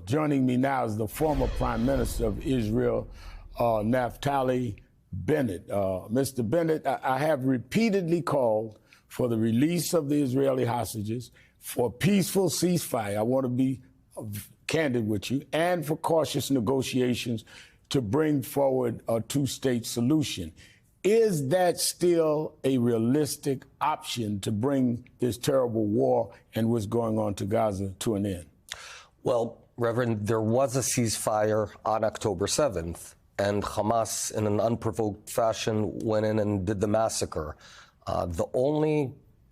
Joining me now is the former Prime Minister of Israel, Naftali Bennett. Mr. Bennett, I have repeatedly called for the release of the Israeli hostages, for a peaceful ceasefire. I want to be candid with you, and for cautious negotiations to bring forward a two-state solution. Is that still a realistic option to bring this terrible war and what's going on to Gaza to an end? Well, Reverend, there was a ceasefire on October 7th, and Hamas, in an unprovoked fashion, went in and did the massacre. The only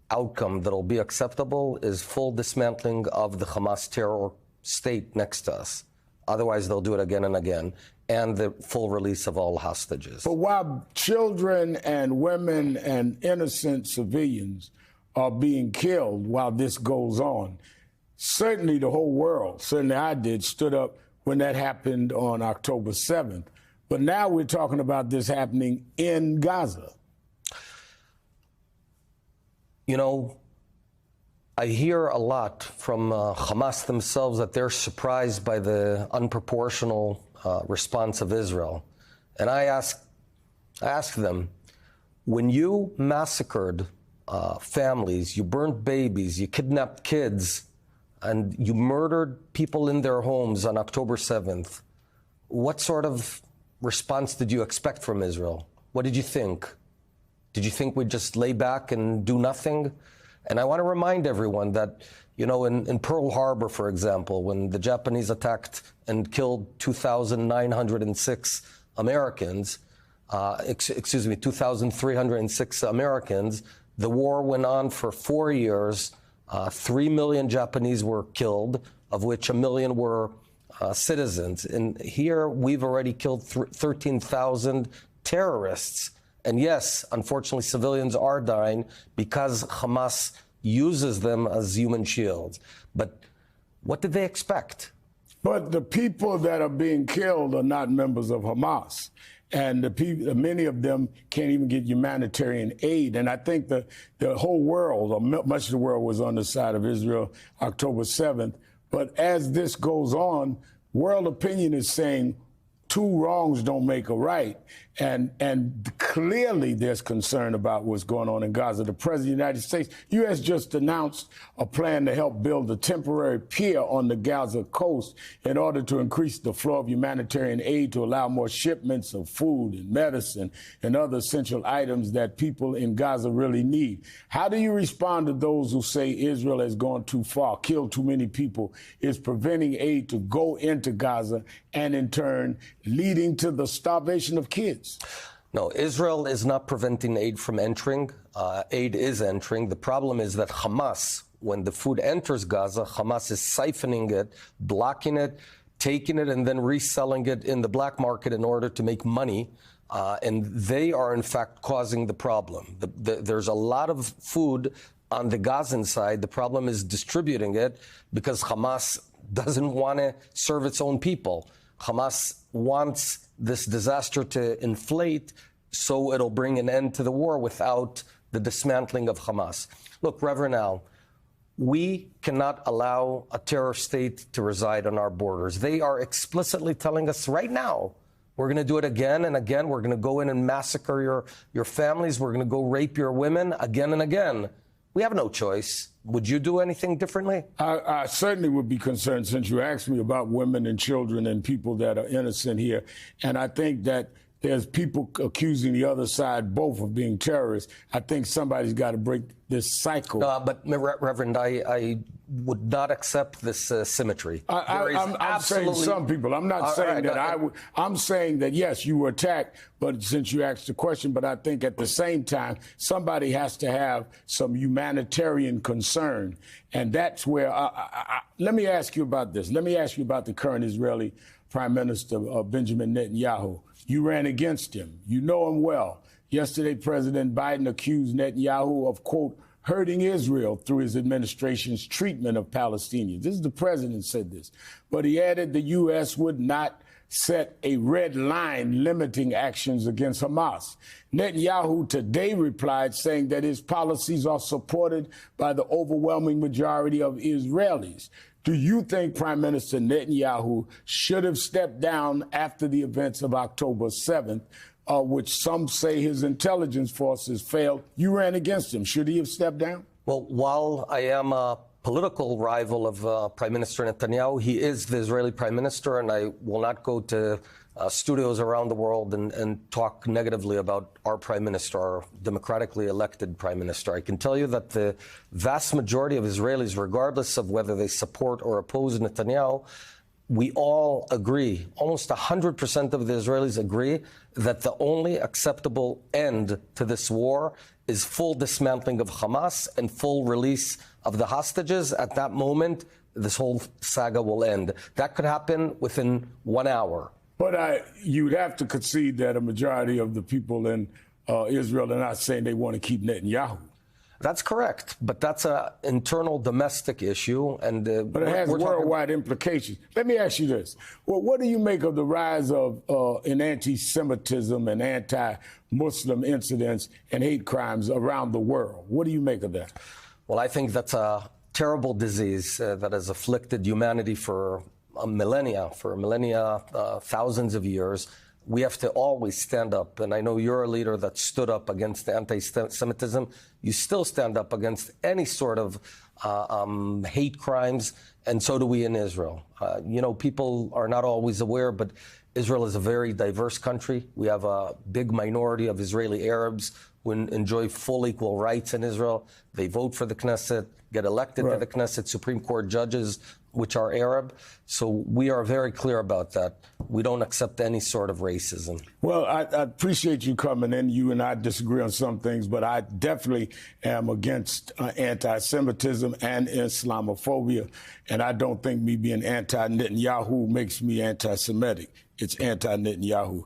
outcome that'll be acceptable is full dismantling of the Hamas terror state next to us. Otherwise, they'll do it again and again, and the full release of all hostages. But while children and women and innocent civilians are being killed while this goes on, certainly the whole world, certainly I did, stood up when that happened on October 7th. But now we're talking about this happening in Gaza. You know, I hear a lot from Hamas themselves that they're surprised by the unproportional response of Israel. And I ask them, when you massacred families, you burnt babies, you kidnapped kids, and you murdered people in their homes on October 7th, what sort of response did you expect from Israel? What did you think? Did you think we'd just lay back and do nothing? And I want to remind everyone that, you know, in Pearl Harbor, for example, when the Japanese attacked and killed 2,906 Americans, 2,306 Americans, the war went on for 4 years. 3 million Japanese were killed, of which 1 million were citizens. And here we've already killed 13,000 terrorists. And yes, unfortunately, civilians are dying because Hamas uses them as human shields. But what did they expect? But the people that are being killed are not members of Hamas. And the people, many of them can't even get humanitarian aid. And I think the whole world, or much of the world, was on the side of Israel October 7th. But as this goes on, world opinion is saying two wrongs don't make a right. And clearly there's concern about what's going on in Gaza. The President of the United States, U.S. just announced a plan to help build a temporary pier on the Gaza coast in order to increase the flow of humanitarian aid to allow more shipments of food and medicine and other essential items that people in Gaza really need. How do you respond to those who say Israel has gone too far, killed too many people, is preventing aid to go into Gaza and in turn leading to the starvation of kids? No, Israel is not preventing aid from entering. Aid is entering. The problem is that Hamas, when the food enters Gaza, Hamas is siphoning it, blocking it, taking it, and then reselling it in the black market in order to make money. And they are, in fact, causing the problem. There's a lot of food on the Gazan side. The problem is distributing it because Hamas doesn't want to serve its own people. Hamas wants this disaster to inflate so it'll bring an end to the war without the dismantling of Hamas. Look, Reverend Al, we cannot allow a terror state to reside on our borders. They are explicitly telling us right now, we're going to do it again and again. We're going to go in and massacre your families. We're going to go rape your women again and again. We have no choice. Would you do anything differently? I certainly would be concerned, since you asked me about women and children and people that are innocent here. And I think that there's people accusing the other side both of being terrorists. I think somebody's got to break this cycle. But Reverend, I would not accept this symmetry. I'm saying some people. I'm not saying that I would. I'm saying that, yes, you were attacked, but since you asked the question, but I think at the same time, somebody has to have some humanitarian concern. And that's where, let me ask you about this. Let me ask you about the current Israeli Prime Minister, Benjamin Netanyahu. You ran against him. You know him well. Yesterday, President Biden accused Netanyahu of, quote, hurting Israel through his administration's treatment of Palestinians. This is the president said this. But he added the U.S. would not set a red line limiting actions against Hamas. Netanyahu today replied, saying that his policies are supported by the overwhelming majority of Israelis. Do you think Prime Minister Netanyahu should have stepped down after the events of October 7th, which some say his intelligence forces failed? You ran against him. Should he have stepped down? Well, while I am a political rival of Prime Minister Netanyahu, he is the Israeli Prime Minister, and I will not go to studios around the world and talk negatively about our Prime Minister, our democratically elected Prime Minister. I can tell you that the vast majority of Israelis, regardless of whether they support or oppose Netanyahu, we all agree, almost 100% of the Israelis agree, that the only acceptable end to this war is full dismantling of Hamas and full release of the hostages. At that moment, this whole saga will end. That could happen within 1 hour. But you'd have to concede that a majority of the people in Israel are not saying they want to keep Netanyahu. That's correct, but that's an internal domestic issue, and but it has worldwide implications. Let me ask you this: well, what do you make of the rise of in anti-Semitism and anti-Muslim incidents and hate crimes around the world? What do you make of that? Well, I think that's a terrible disease that has afflicted humanity for millennia, thousands of years. We have to always stand up. And I know you're a leader that stood up against anti-Semitism. You still stand up against any sort of hate crimes, and so do we in Israel. People are not always aware, but Israel is a very diverse country. We have a big minority of Israeli Arabs who enjoy full equal rights in Israel. They vote for the Knesset, get elected to the Knesset, Supreme Court judges, which are Arab. So we are very clear about that. We don't accept any sort of racism. Well, I appreciate you coming in. You and I disagree on some things, but I definitely am against anti-Semitism and Islamophobia. And I don't think me being anti-Netanyahu makes me anti-Semitic. It's anti-Netanyahu.